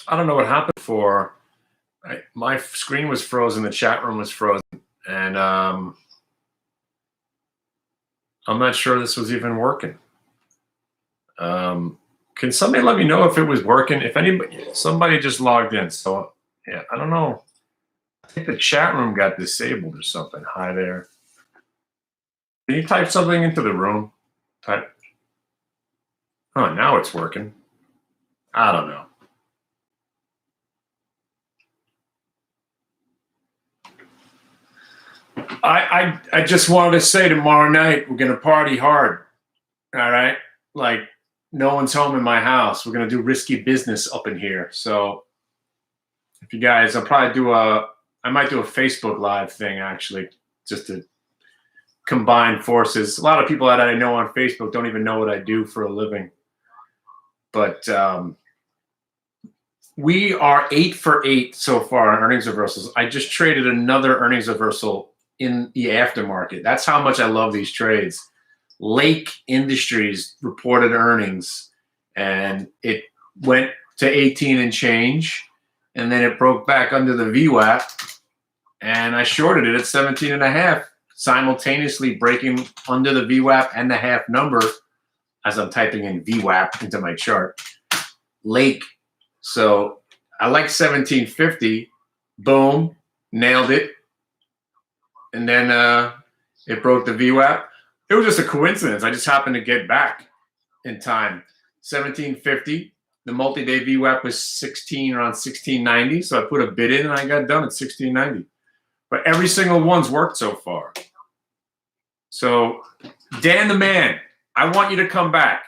I don't know what happened for. My screen was frozen. The chat room was frozen, and I'm not sure this was even working. Can somebody let me know if it was working? If somebody just logged in. So yeah, I don't know. I think the chat room got disabled or something. Hi there. Can you type something into the room? Type. Oh, now it's working. I don't know. I just wanted to say tomorrow night we're gonna party hard. All right, like no one's home in my house. We're gonna do risky business up in here. So if you guys, I might do a Facebook Live thing actually, just to combine forces. A lot of people that I know on Facebook don't even know what I do for a living, but we are 8 for 8 so far on earnings reversals. I just traded another earnings reversal in the aftermarket. That's how much I love these trades. Lake Industries reported earnings, and it went to 18 and change, and then it broke back under the VWAP, and I shorted it at 17 and a half, simultaneously breaking under the VWAP and the half number as I'm typing in VWAP into my chart. Lake. So I like 1750. Boom, nailed it. And then it broke the VWAP. It was just a coincidence. I just happened to get back in time. 1750. The multi-day VWAP was around 1690. So I put a bid in and I got done at 1690. But every single one's worked so far. So Dan the man, I want you to come back.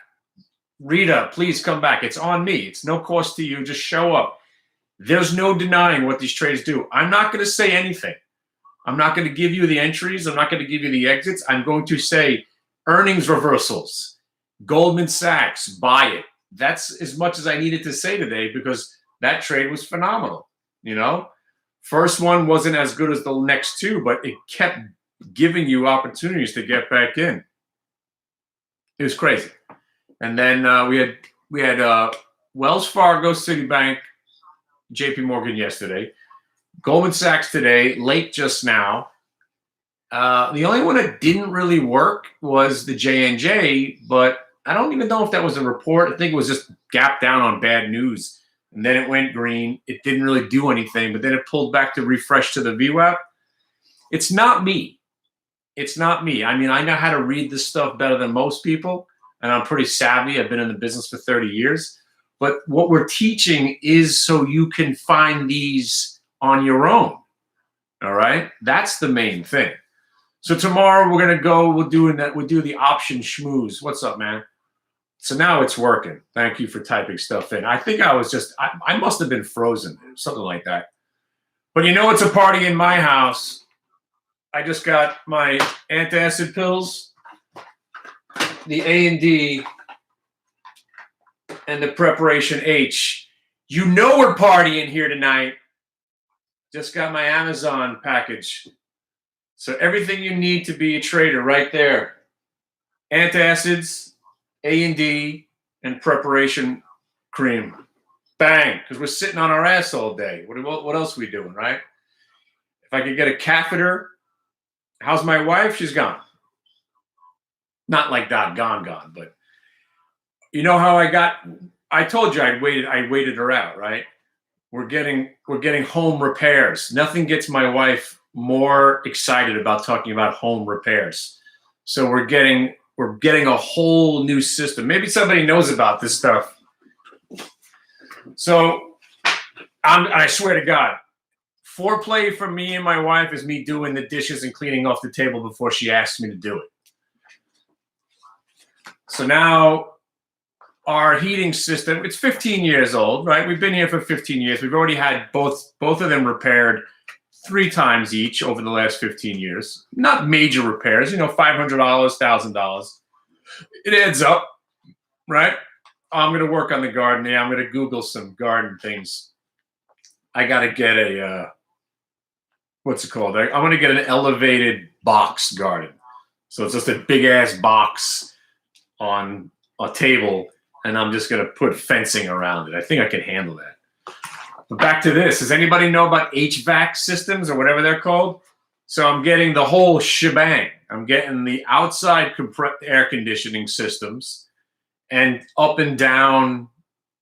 Rita, please come back. It's on me. It's no cost to you. Just show up. There's no denying what these trades do. I'm not going to say anything. I'm not going to give you the entries. I'm not going to give you the exits. I'm going to say earnings reversals. Goldman Sachs, buy it. That's as much as I needed to say today because that trade was phenomenal. You know, first one wasn't as good as the next two, but it kept giving you opportunities to get back in. It was crazy. And then we had Wells Fargo, Citibank, JP Morgan yesterday. Goldman Sachs today, late just now. The only one that didn't really work was the J&J, but I don't even know if that was a report. I think it was just gapped down on bad news. And then it went green. It didn't really do anything, but then it pulled back to refresh to the VWAP. It's not me. It's not me. I mean, I know how to read this stuff better than most people, and I'm pretty savvy. I've been in the business for 30 years. But what we're teaching is so you can find these on your own. All right? That's the main thing. So tomorrow we're gonna go, we'll do the option schmooze. What's up, man? So now it's working. Thank you for typing stuff in. I think I must have been frozen, something like that. But you know it's a party in my house. I just got my antacid pills, the A&D, and the preparation H. You know we're partying here tonight. Just got my Amazon package. So everything you need to be a trader right there. Antacids, A&D, and preparation cream. Bang, because we're sitting on our ass all day. What else are we doing, right? If I could get a catheter, how's my wife? She's gone. Not like that, gone, but you know how I told you I waited her out, right? We're getting home repairs. Nothing gets my wife more excited about talking about home repairs. So we're getting a whole new system. Maybe somebody knows about this stuff. So I swear to God, foreplay for me and my wife is me doing the dishes and cleaning off the table before she asks me to do it. So now our heating system, it's 15 years old, right? We've been here for 15 years. We've already had both of them repaired 3 times each over the last 15 years. Not major repairs, $500, $1,000. It adds up, right? I'm going to work on the garden. Yeah, I'm going to Google some garden things. I got to get a, what's it called? I'm going to get an elevated box garden. So it's just a big ass box on a table, and I'm just going to put fencing around it. I think I can handle that. But back to this. Does anybody know about HVAC systems or whatever they're called? So I'm getting the whole shebang. I'm getting the outside air conditioning systems and up and down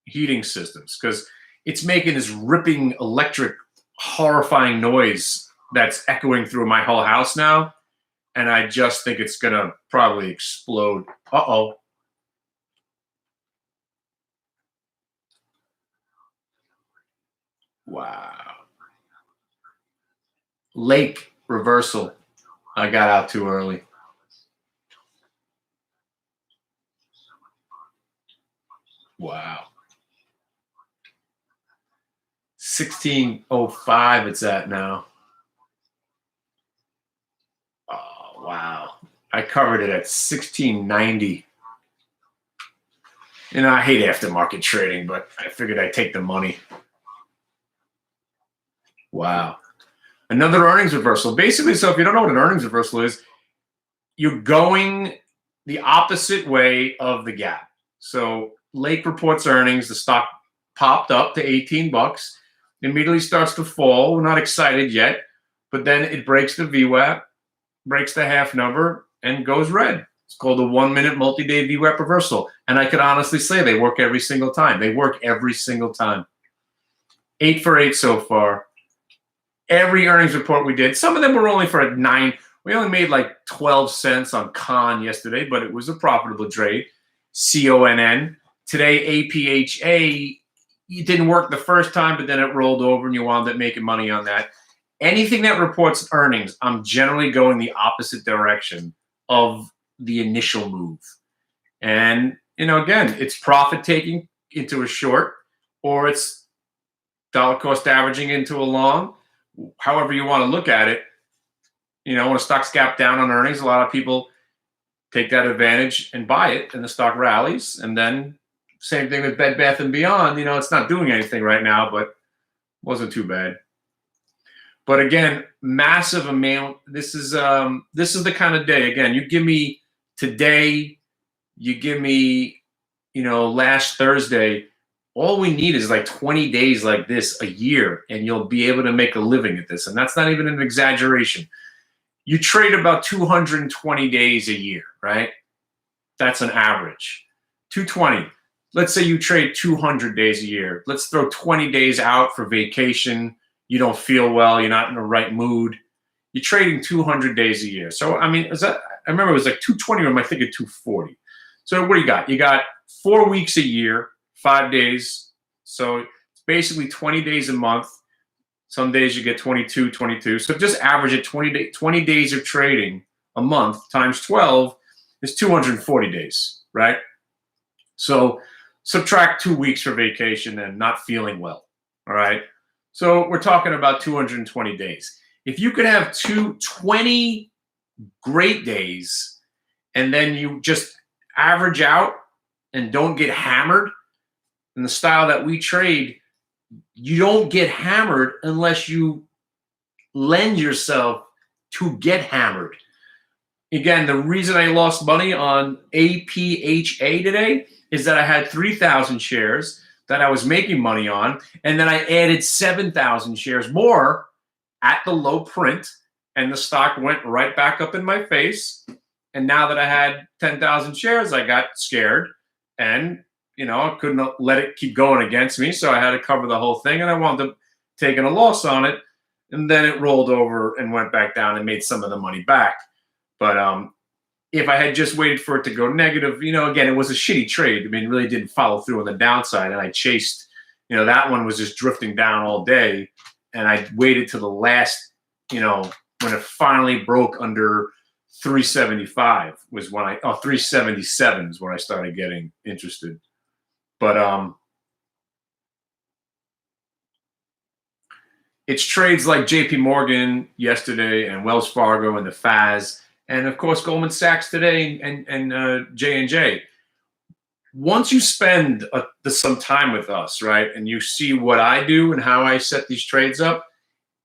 heating systems, because it's making this ripping electric horrifying noise that's echoing through my whole house now. And I just think it's going to probably explode. Uh-oh. Wow. Lake reversal. I got out too early. Wow. 1605 it's at now. Oh, wow. I covered it at 1690. You know, I hate aftermarket trading, but I figured I'd take the money. Wow. Another earnings reversal. Basically, so if you don't know what an earnings reversal is, you're going the opposite way of the gap. So Lake reports earnings, the stock popped up to 18 bucks, immediately starts to fall. We're not excited yet, but then it breaks the VWAP, breaks the half number, and goes red. It's called a 1 minute multi-day VWAP reversal. And I could honestly say they work every single time. They work every single time. 8 for 8 so far. Every earnings report we did, some of them were only for 9. We only made like 12 cents on Con yesterday, but it was a profitable trade. CONN. Today, APHA, it didn't work the first time, but then it rolled over and you wound up making money on that. Anything that reports earnings, I'm generally going the opposite direction of the initial move. And, you know, again, it's profit taking into a short, or it's dollar cost averaging into a long. However you want to look at it. You know, when a stock's gap down on earnings, a lot of people take that advantage and buy it, and the stock rallies. And then same thing with Bed Bath & Beyond. You know, it's not doing anything right now, but wasn't too bad. But again, massive amount. This is the kind of day. Again, you give me today, you give me, you know, last Thursday. All we need is like 20 days like this a year, and you'll be able to make a living at this. And that's not even an exaggeration. You trade about 220 days a year, right? That's an average. 220. Let's say you trade 200 days a year. Let's throw 20 days out for vacation. You don't feel well. You're not in the right mood. You're trading 200 days a year. So, I mean, I remember it was like 220, or am I thinking 240? So what do you got? You got 4 weeks a year, 5 days. So it's basically 20 days a month. Some days you get 22. So just average it 20 days of trading a month times 12 is 240 days, right? So subtract 2 weeks for vacation and not feeling well, all right? So we're talking about 220 days. If you could have 20 great days and then you just average out and don't get hammered in the style that we trade, you don't get hammered unless you lend yourself to get hammered. Again, the reason I lost money on APHA today is that I had 3,000 shares that I was making money on, and then I added 7,000 shares more at the low print, and the stock went right back up in my face. And now that I had 10,000 shares, I got scared, and you know, I couldn't let it keep going against me, so I had to cover the whole thing, and I wound up taking a loss on it, and then it rolled over and went back down and made some of the money back. But if I had just waited for it to go negative, you know, again, it was a shitty trade. I mean, it really didn't follow through on the downside, and I chased, you know, that one was just drifting down all day, and I waited to the last, you know, when it finally broke under 375 was when 377 is when I started getting interested. But it's trades like JP Morgan yesterday and Wells Fargo and the FAS, and of course Goldman Sachs today and J&J. Once you spend some time with us, right, and you see what I do and how I set these trades up,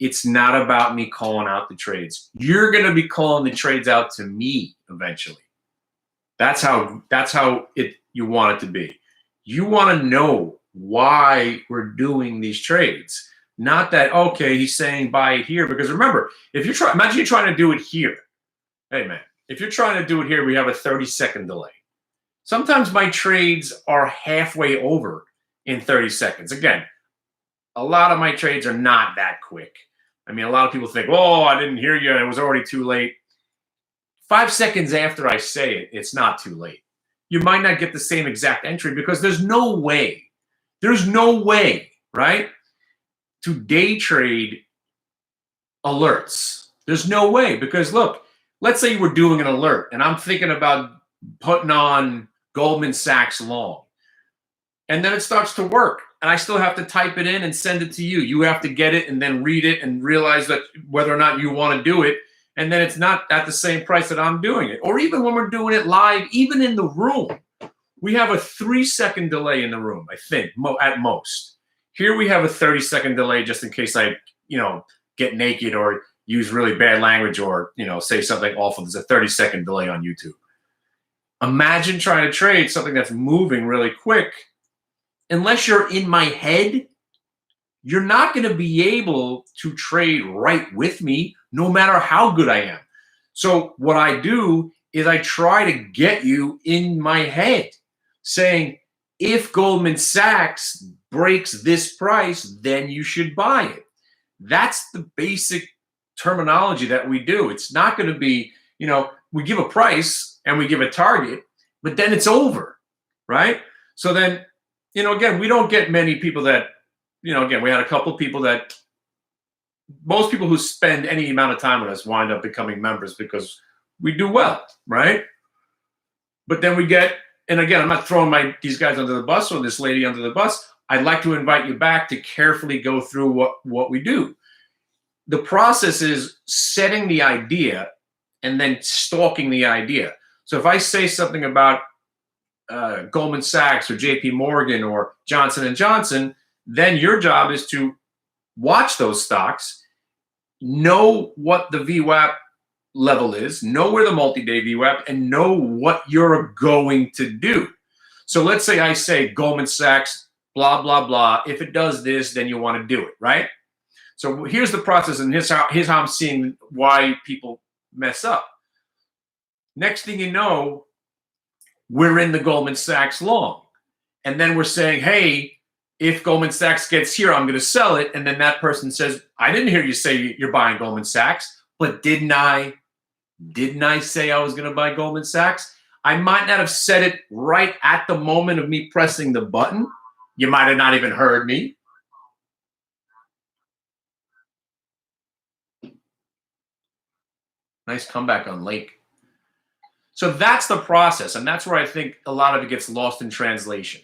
it's not about me calling out the trades. You're going to be calling the trades out to me eventually. That's how you want it to be. You want to know why we're doing these trades. Not that, okay, he's saying buy it here. Because remember, if you're trying, imagine you're trying to do it here. Hey, man, if you're trying to do it here, we have a 30-second delay. Sometimes my trades are halfway over in 30 seconds. Again, a lot of my trades are not that quick. I mean, a lot of people think, oh, I didn't hear you. It was already too late. 5 seconds after I say it, it's not too late. You might not get the same exact entry because there's no way, right, to day trade alerts. There's no way because, look, let's say we're doing an alert and I'm thinking about putting on Goldman Sachs long. And then it starts to work. And I still have to type it in and send it to you. You have to get it and then read it and realize that whether or not you want to do it. And then it's not at the same price that I'm doing it. Or even when we're doing it live, even in the room, we have a 3-second delay in the room, I think, at most. Here we have a 30-second delay just in case I, get naked or use really bad language or, say something awful. There's a 30-second delay on YouTube. Imagine trying to trade something that's moving really quick. Unless you're in my head, you're not going to be able to trade right with me, no matter how good I am. So what I do is I try to get you in my head, saying, if Goldman Sachs breaks this price, then you should buy it. That's the basic terminology that we do. It's not going to be, we give a price and we give a target, but then it's over, right? So then, again, we don't get many people that, again, we had a couple of people that, most people who spend any amount of time with us wind up becoming members because we do well, right? But then we get, and again, I'm not throwing these guys under the bus or this lady under the bus. I'd like to invite you back to carefully go through what we do. The process is setting the idea and then stalking the idea. So if I say something about Goldman Sachs or JP Morgan or Johnson & Johnson, then your job is to watch those stocks, know what the VWAP level is, know where the multi-day VWAP, and know what you're going to do. So let's say I say Goldman Sachs, blah, blah, blah. If it does this, then you want to do it, right? So here's the process, and here's how I'm seeing why people mess up. Next thing you know, we're in the Goldman Sachs long. And then we're saying, hey, if Goldman Sachs gets here, I'm going to sell it. And then that person says, I didn't hear you say you're buying Goldman Sachs, but didn't I say I was going to buy Goldman Sachs? I might not have said it right at the moment of me pressing the button. You might have not even heard me. Nice comeback on Lake. So that's the process, and that's where I think a lot of it gets lost in translation.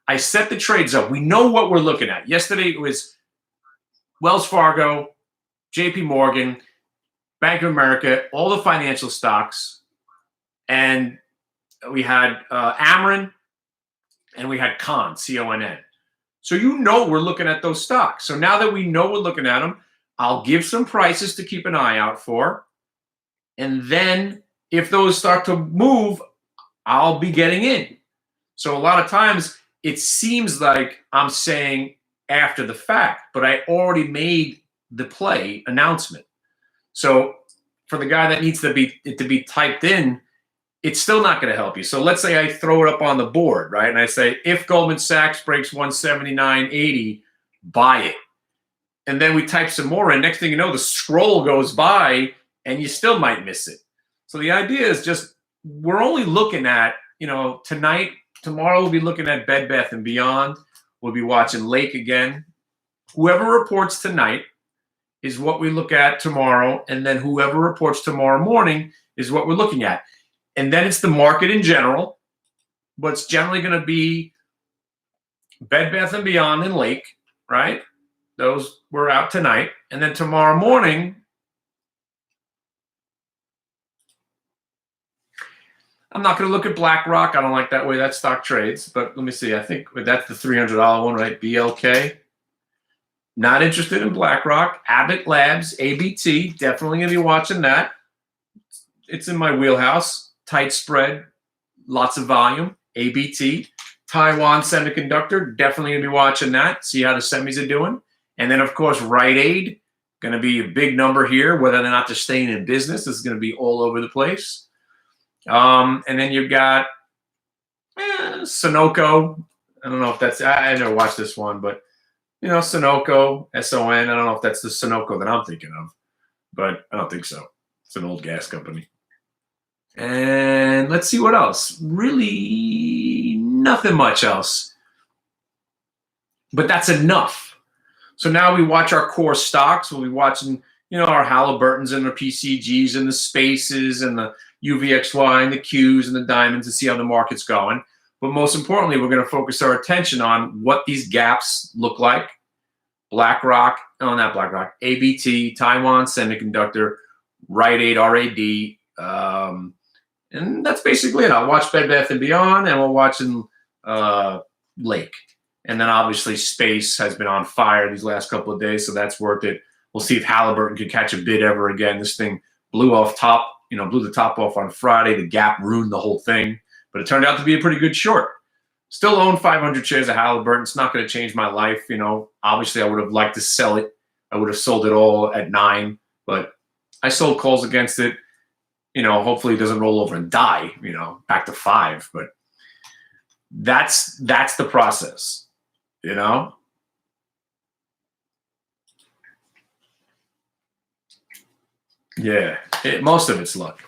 I set the trades up. We know what we're looking at. Yesterday it was Wells Fargo, JP Morgan, Bank of America, all the financial stocks, and we had Ameren, and we had Conn, C-O-N-N. So we're looking at those stocks. So now that we know we're looking at them, I'll give some prices to keep an eye out for, and then if those start to move, I'll be getting in. So a lot of times it seems like I'm saying after the fact, but I already made the play announcement. So for the guy that needs to be typed in, it's still not going to help you. So let's say I throw it up on the board, right? And I say, if Goldman Sachs breaks 179.80, buy it. And then we type some more in. Next thing you know, the scroll goes by and you still might miss it. So the idea is just, we're only looking at, tonight, tomorrow we'll be looking at Bed Bath & Beyond. We'll be watching Lake again. Whoever reports tonight is what we look at tomorrow. And then whoever reports tomorrow morning is what we're looking at. And then it's the market in general, but it's generally going to be Bed Bath & Beyond and Lake, right? Those were out tonight. And then tomorrow morning, I'm not going to look at BlackRock. I don't like that way that stock trades. But let me see. I think that's the $300 one, right? BLK. Not interested in BlackRock. Abbott Labs, ABT. Definitely going to be watching that. It's in my wheelhouse. Tight spread. Lots of volume. ABT. Taiwan Semiconductor, definitely going to be watching that, see how the semis are doing. And then, of course, Rite Aid, going to be a big number here, whether or not they're staying in business. This is going to be all over the place. And then you've got Sunoco. I don't know if that's, I never watched this one, but, Sunoco, S-O-N. I don't know if that's the Sunoco that I'm thinking of, but I don't think so. It's an old gas company. And let's see what else. Really nothing much else. But that's enough. So now we watch our core stocks. We'll be watching, our Halliburtons and the PCGs and the Spaces and the UVXY and the Qs and the Diamonds and see how the market's going. But most importantly, we're going to focus our attention on what these gaps look like. BlackRock, not BlackRock, ABT, Taiwan Semiconductor, Rite Aid, RAD, and that's basically it. I'll watch Bed Bath & Beyond, and we're watching Lake. And then obviously Space has been on fire these last couple of days, so that's worth it. We'll see if Halliburton can catch a bid ever again. This thing blew the top off on Friday. The gap ruined the whole thing, but it turned out to be a pretty good short. Still own 500 shares of Halliburton. It's not going to change my life. Obviously I would have liked to sell it. I would have sold it all at 9, but I sold calls against it. Hopefully it doesn't roll over and die, back to 5. But that's the process, Yeah, most of it's luck.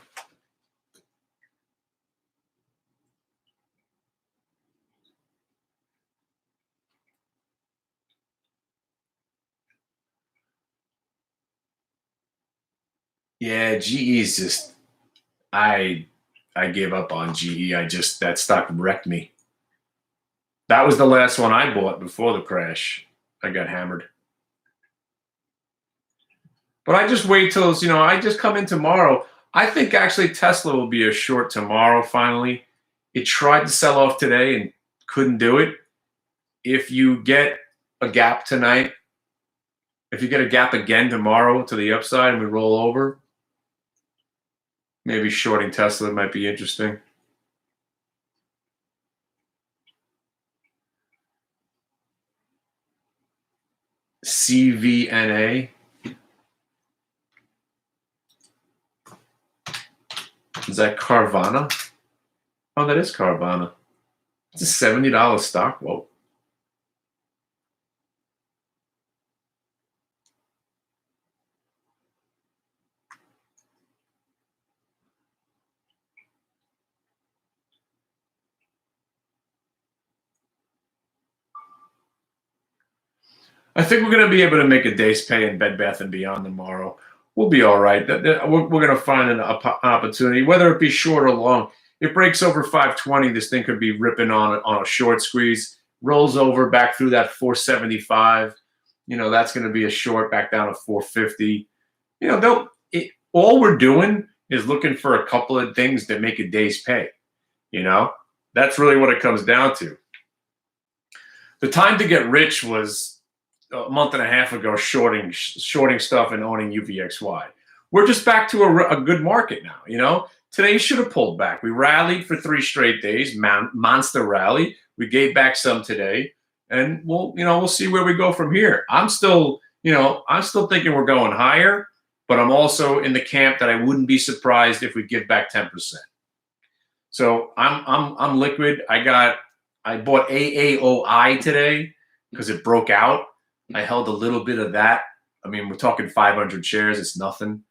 Yeah, GE is just, I gave up on GE. That stock wrecked me. That was the last one I bought before the crash. I got hammered. But I just wait till, I just come in tomorrow. I think actually Tesla will be a short tomorrow finally. It tried to sell off today and couldn't do it. If you get a gap tonight, if you get a gap again tomorrow to the upside and we roll over, maybe shorting Tesla might be interesting. CVNA. Is that Carvana? Oh, that is Carvana. It's a $70 stock. Whoa. I think we're going to be able to make a day's pay in Bed Bath & Beyond tomorrow. We'll be all right. We're going to find an opportunity, whether it be short or long. It breaks over 520. This thing could be ripping on a short squeeze. Rolls over back through that 475. That's going to be a short back down to 450. All we're doing is looking for a couple of things that make a day's pay. That's really what it comes down to. The time to get rich was a month and a half ago, shorting stuff and owning UVXY. We're just back to a good market now. Today should have pulled back. We rallied for 3 straight days, monster rally. We gave back some today, and we'll see where we go from here. I'm still thinking we're going higher, but I'm also in the camp that I wouldn't be surprised if we give back 10%. So I'm liquid. I bought AAOI today because it broke out. I held a little bit of that. I mean, we're talking 500 shares. It's nothing.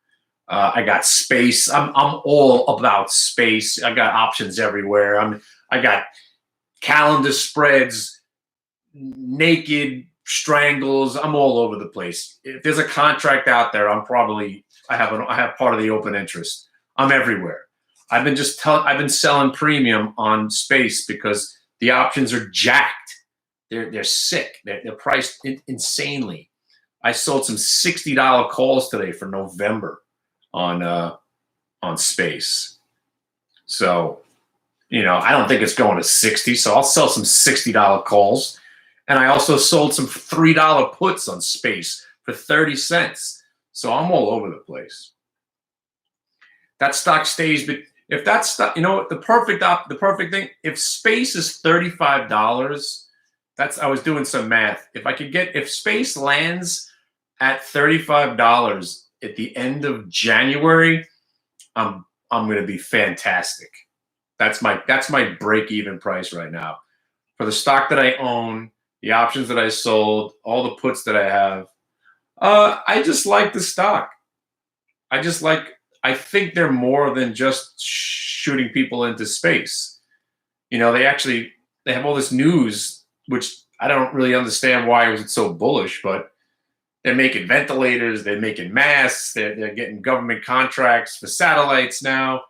I got Space. I'm all about Space. I got options everywhere. I got calendar spreads, naked strangles. I'm all over the place. If there's a contract out there, I have part of the open interest. I'm everywhere. I've been selling premium on Space because the options are jacked. They're sick. They're priced insanely. I sold some $60 calls today for November on Space. So, I don't think it's going to 60. So I'll sell some $60 calls, and I also sold some $3 puts on Space for 30 cents. So I'm all over the place. That stock stays, but If that's you know what, the perfect thing. If space is $35, I was doing some math. If space lands at $35 at the end of January, I'm going to be fantastic. That's my break even price right now for the stock that I own, the options that I sold, all the puts that I have. I just like the stock. I think they're more than just shooting people into space. You know, they have all this news, which I don't really understand why it was so bullish, but they're making ventilators, they're making masks, they're getting government contracts for satellites now.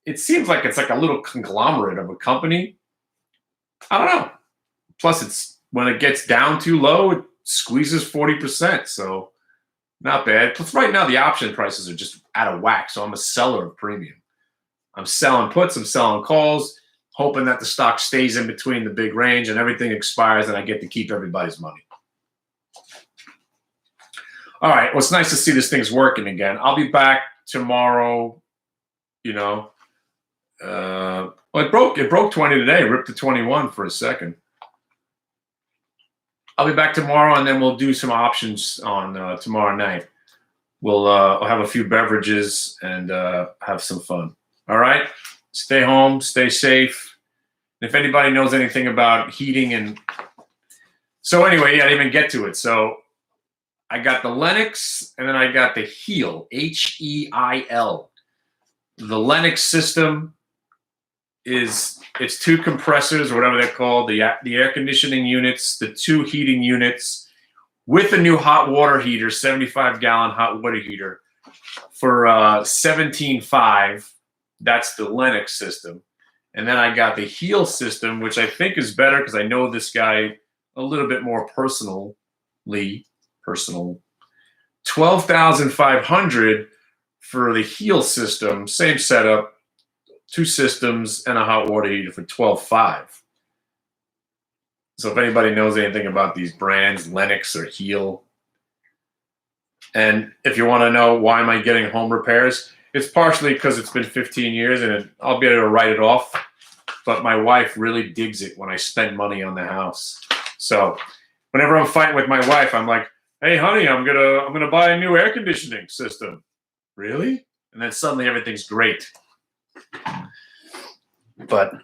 It seems like it's like a little conglomerate of a company. I don't know. Plus, when it gets down too low, it squeezes 40%. So not bad. Plus, right now the option prices are just out of whack. So I'm a seller of premium. I'm selling puts, I'm selling calls, hoping that the stock stays in between the big range and everything expires and I get to keep everybody's money. All right. Well, it's nice to see this thing's working again. I'll be back tomorrow. You know, well, it broke 20 today, ripped to 21 for a second. I'll be back tomorrow, and then we'll do some options on tomorrow night. I'll have a few beverages and have some fun. All right? Stay home, stay safe. If anybody knows anything about heating and so anyway, yeah, I didn't even get to it. So I got the Lennox, and then I got the Heil, H-E-I-L. The Lennox system it's two compressors or whatever they're called, the air conditioning units, the two heating units with a new hot water heater, 75-gallon hot water heater for $17,500. That's the Lennox system. And then I got the Heil system, which I think is better because I know this guy a little bit more personal. $12,500 for the Heil system, same setup, two systems and a hot water heater for $12,500. So if anybody knows anything about these brands, Lennox or Heil, and if you want to know why am I getting home repairs, it's partially because it's been 15 years and I'll be able to write it off. But my wife really digs it when I spend money on the house. So whenever I'm fighting with my wife, I'm like, "Hey, honey, I'm gonna buy a new air conditioning system." Really? And then suddenly everything's great. But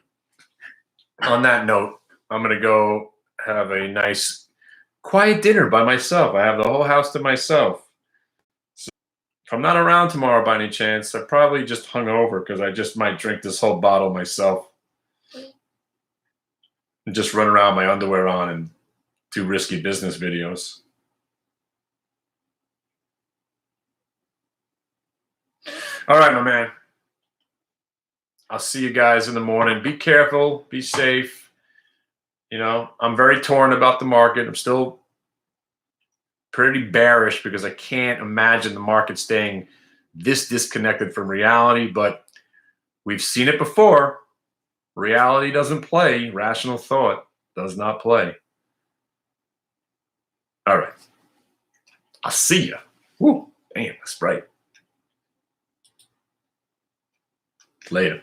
on that note, I'm gonna go have a nice, quiet dinner by myself. I have the whole house to myself. So if I'm not around tomorrow by any chance, I probably just hung over because I just might drink this whole bottle myself and just run around my underwear on and do risky business videos. All right, my man. I'll see you guys in the morning. Be careful. Be safe. You know, I'm very torn about the market. I'm still pretty bearish because I can't imagine the market staying this disconnected from reality, but we've seen it before. Reality doesn't play. Rational thought does not play. All right. I'll see you. Woo. Damn, that's bright. Later.